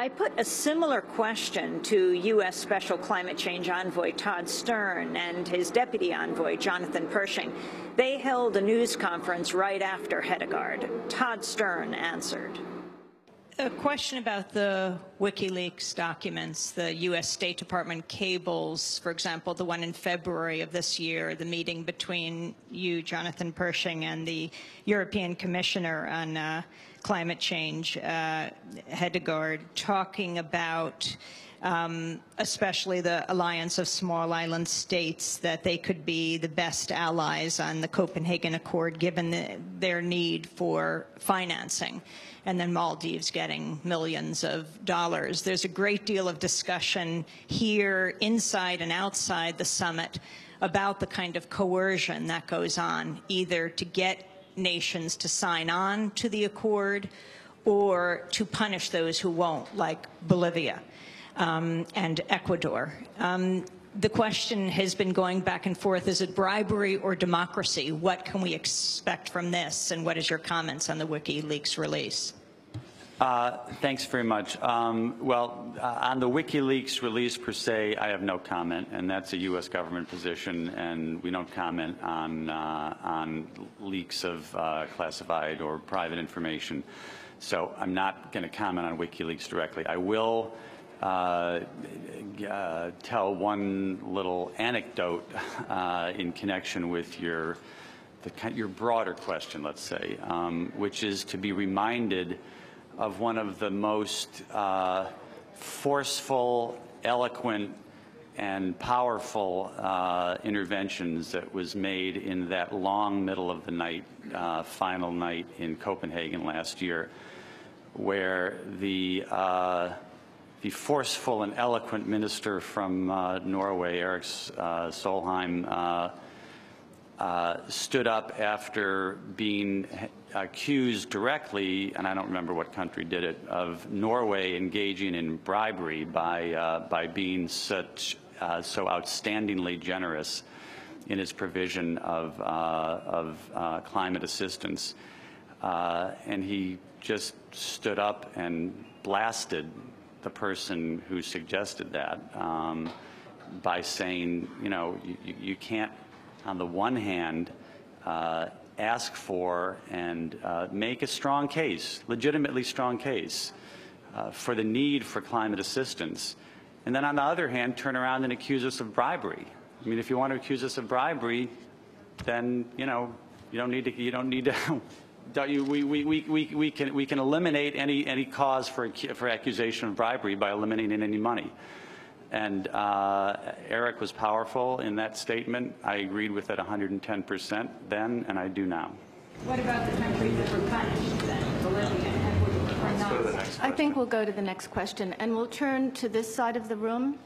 I put a similar question to U.S. Special Climate Change Envoy Todd Stern and his deputy envoy, Jonathan Pershing. They held a news conference right after Hedegaard. Todd Stern answered. A question about the WikiLeaks documents, the U.S. State Department cables, for example, the one in February of this year, the meeting between you, Jonathan Pershing, and the European Commissioner on climate change, Hedegaard, talking about especially the alliance of small island states, that they could be the best allies on the Copenhagen Accord given their need for financing, and then Maldives getting millions of dollars. There's a great deal of discussion here inside and outside the summit about the kind of coercion that goes on, either to get nations to sign on to the accord or to punish those who won't, like Bolivia and Ecuador. The question has been going back and forth, is it bribery or democracy? What can we expect from this, and what is your comments on the WikiLeaks release? Thanks very much. On the WikiLeaks release per se, I have no comment, and that's a U.S. government position, and we don't comment on leaks of classified or private information. So I'm not going to comment on WikiLeaks directly. I will tell one little anecdote in connection with your broader question, let's say, which is to be reminded of one of the most forceful, eloquent, and powerful interventions that was made in that long middle of the night, final night in Copenhagen last year, where the forceful and eloquent minister from Norway, Erik Solheim, stood up after being accused directly, and I don't remember what country did it, of Norway engaging in bribery by being so outstandingly generous in its provision of climate assistance. And he just stood up and blasted the person who suggested that by saying, you know, you can't, on the one hand, ask for and make a strong case, legitimately strong case, for the need for climate assistance, and then on the other hand, turn around and accuse us of bribery. I mean, if you want to accuse us of bribery, then you know you don't need to. We can eliminate any cause for accusation of bribery by eliminating any money. And Erik was powerful in that statement. I agreed with it 110% then, and I do now. What about the countries that were punished then, Bolivia and Ecuador? Let's go to the next question. I think we'll go to the next question, and we'll turn to this side of the room.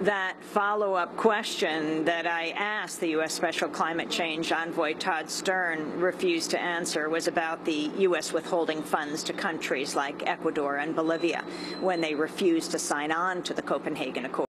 That follow-up question that I asked the U.S. Special Climate Change Envoy Todd Stern refused to answer was about the U.S. withholding funds to countries like Ecuador and Bolivia when they refused to sign on to the Copenhagen Accord.